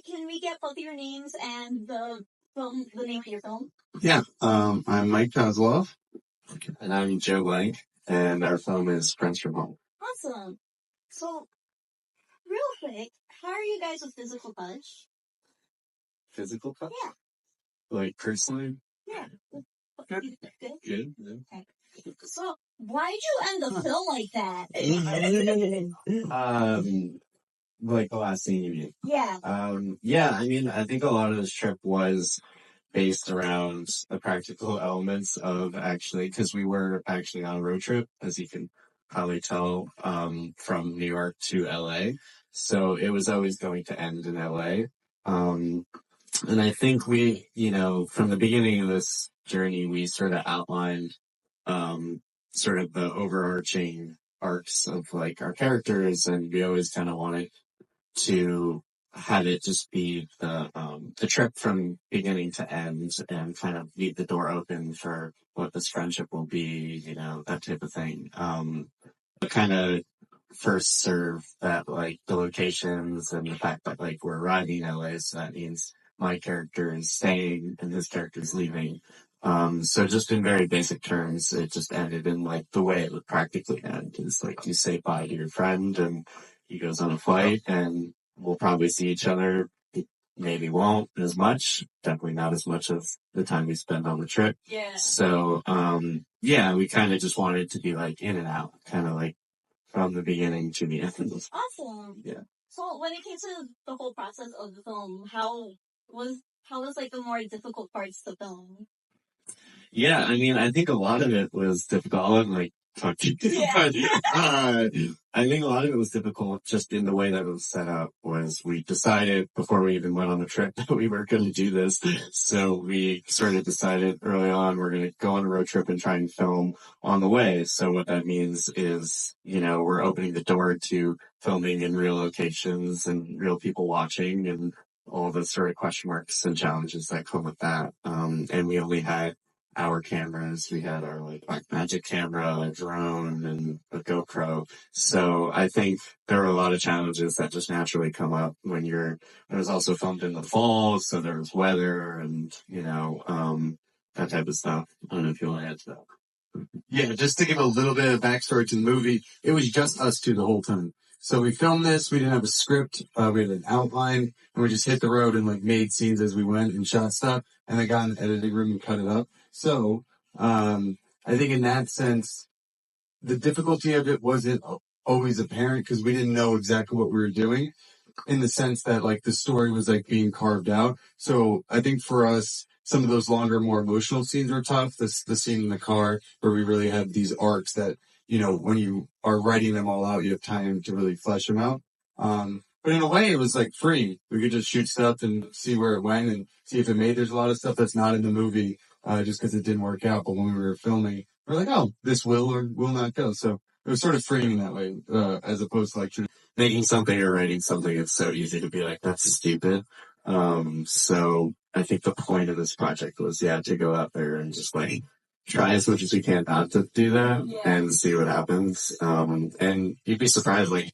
can we get both your names and the name of your film? Yeah, I'm Mike Koslov. And I'm Joe Blank, and our film is Friends from Home. Awesome. So, real quick, how are you guys with physical touch? Physical touch? Yeah. Like, personally? Yeah. Good. Good? Good. Yeah. Okay. So, why'd you end the film like that? Like the last scene you mean? Yeah. Yeah, I mean, I think a lot of this trip was based around the practical elements of actually, because we were actually on a road trip, as you can probably tell, from New York to LA. So it was always going to end in LA. And I think we, from the beginning of this journey, we sort of outlined, sort of the overarching arcs of like our characters, and we always kind of wanted to have it just be the trip from beginning to end and kind of leave the door open for what this friendship will be, that type of thing. But kind of first serve that like the locations and the fact that like we're arriving in LA, so that means my character is staying and his character is leaving. So just in very basic terms, it just ended in like the way it would practically end is like you say bye to your friend and he goes on a flight and we'll probably see each other. Maybe won't as much, definitely not as much as the time we spend on the trip. Yeah. So, yeah, we kind of just wanted it to be like in and out, kind of like from the beginning to the end. Awesome. Yeah. So when it came to the whole process of the film, how was like the more difficult parts to film? Yeah, I mean, I think a lot of it was difficult, and like, talk to you. Yeah. I think a lot of it was difficult just in the way that it was set up was we decided before we even went on the trip that we were going to do this. So we sort of decided early on we're going to go on a road trip and try and film on the way. So what that means is, we're opening the door to filming in real locations and real people watching and all the sort of question marks and challenges that come with that. And we only had our cameras. We had our like Blackmagic camera, a drone, and a GoPro. So I think there were a lot of challenges that just naturally come up when it was also filmed in the fall, so there was weather and, that type of stuff. I don't know if you want to add to that. Yeah, just to give a little bit of backstory to the movie, it was just us two the whole time. So we filmed this, we didn't have a script, we had an outline, and we just hit the road and like made scenes as we went and shot stuff, and then got in the editing room and cut it up. So, I think in that sense, the difficulty of it wasn't always apparent because we didn't know exactly what we were doing in the sense that like the story was like being carved out. So I think for us, some of those longer, more emotional scenes were tough. The scene in the car where we really have these arcs that, when you are writing them all out, you have time to really flesh them out. But in a way, it was like free. We could just shoot stuff and see where it went and see if it made. There's a lot of stuff that's not in the movie, just because it didn't work out. But when we were filming, we're like, oh, this will or will not go. So it was sort of freeing in that way, as opposed to like making something or writing something. It's so easy to be like, that's stupid. So I think the point of this project was, to go out there and just like try as much as we can not to do that and see what happens. And you'd be surprised, like,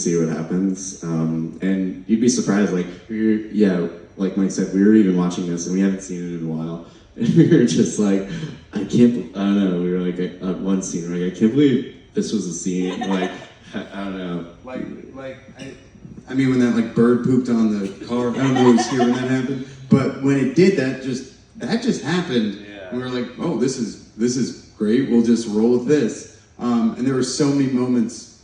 see what happens. And you'd be surprised, like, like Mike said, we were even watching this and we haven't seen it in a while. And we were just like, I don't know, we were like, one scene, we're like, I can't believe this was a scene, like, I don't know. I mean, when that like bird pooped on the car, I don't know who was here when that happened, but when it did, that just happened. Yeah. And we were like, oh, this is great. We'll just roll with this. And there were so many moments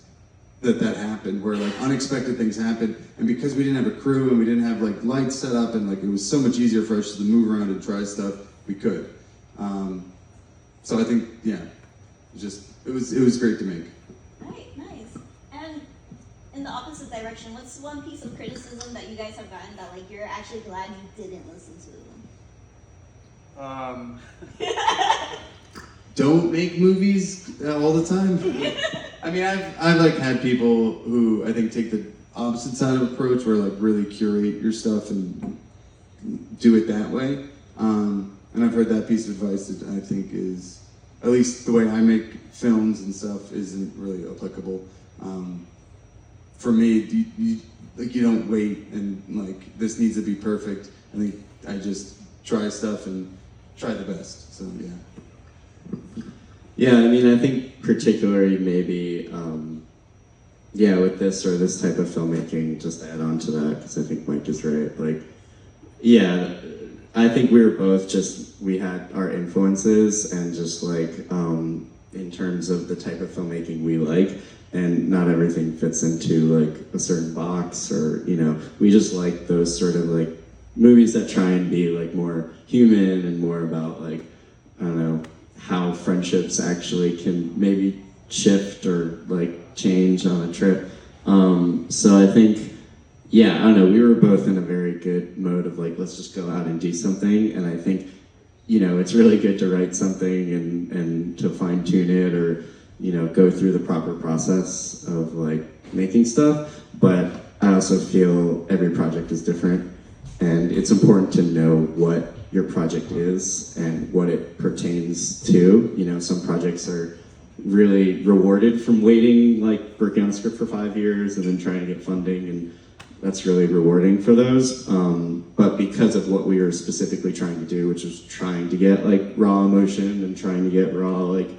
that happened where like unexpected things happened, and because we didn't have a crew and we didn't have like lights set up and like it was so much easier for us to move around and try stuff, we could. So I think it was great to make. Right, nice. And in the opposite direction, what's one piece of criticism that you guys have gotten that like you're actually glad you didn't listen to? Don't make movies all the time. I mean, I've like had people who I think take the opposite side of approach, where like really curate your stuff and do it that way. And I've heard that piece of advice that I think is, at least the way I make films and stuff, isn't really applicable. For me, you don't wait and like this needs to be perfect. I think I just try stuff and try the best. So yeah. Yeah, I mean, I think particularly maybe, with this or this type of filmmaking, just to add on to that, because I think Mike is right. Like, yeah, I think we were both we had our influences and just like, in terms of the type of filmmaking we like, and not everything fits into like a certain box, or, we just like those sort of like movies that try and be like more human and more about like, I don't know, how friendships actually can maybe shift or like change on a trip. So I think, I don't know, we were both in a very good mode of like, let's just go out and do something. And I think, it's really good to write something and to fine tune it, or, go through the proper process of like making stuff. But I also feel every project is different, and it's important to know what your project is and what it pertains to. Some projects are really rewarded from waiting, like working on a script for 5 years and then trying to get funding, and that's really rewarding for those. But because of what we were specifically trying to do, which was trying to get like raw emotion and trying to get raw like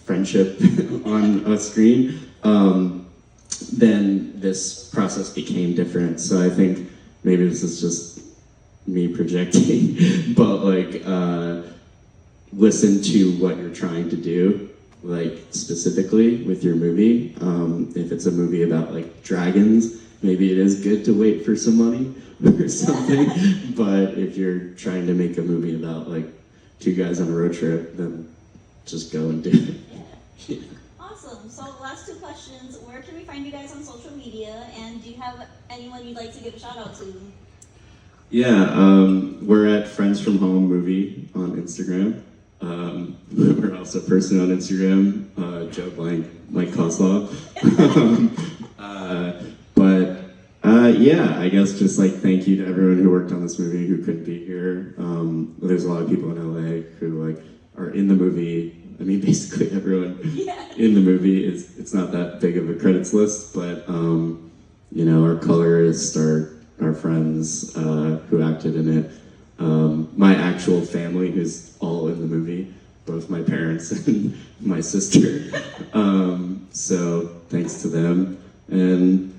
friendship on a screen, then this process became different. So I think maybe this is just me projecting, but like listen to what you're trying to do, like specifically with your movie. If it's a movie about like dragons, maybe it is good to wait for some money or something. But if you're trying to make a movie about like two guys on a road trip, then just go and do it. Yeah. Awesome. So last two questions. Where can we find you guys on social media? And do you have anyone you'd like to give a shout out to? Yeah, we're at Friends From Home Movie on Instagram. We're also a person on Instagram, Joe Blank, Mike Koslov. I guess just like thank you to everyone who worked on this movie who couldn't be here. There's a lot of people in LA who like are in the movie. I mean, basically everyone in the movie it's not that big of a credits list, but our colorist, our friends who acted in it, my actual family who's all in the movie, both my parents and my sister. So thanks to them. And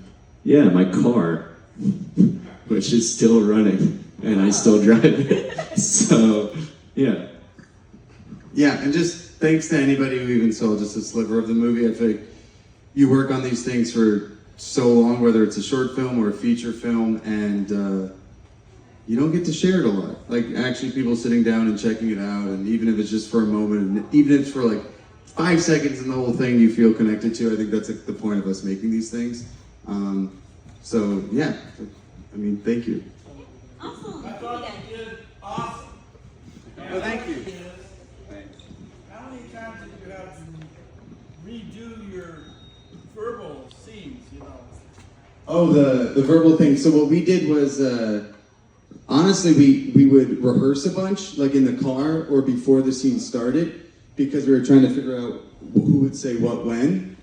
my car, which is still running, and I still drive it. So yeah, and just thanks to anybody who even saw just a sliver of the movie. I feel like you work on these things for so long, whether it's a short film or a feature film, and you don't get to share it a lot. Like actually people sitting down and checking it out, and even if it's just for a moment, and even if it's for like 5 seconds in the whole thing you feel connected to, I think that's like the point of us making these things. So yeah, I mean, thank you. Awesome. I thought you did awesome. Well, thank you. Thanks. How many times did you have to redo your verbal scenes, Oh, the verbal thing. So what we did was, honestly, we would rehearse a bunch, like in the car or before the scene started, because we were trying to figure out who would say what when.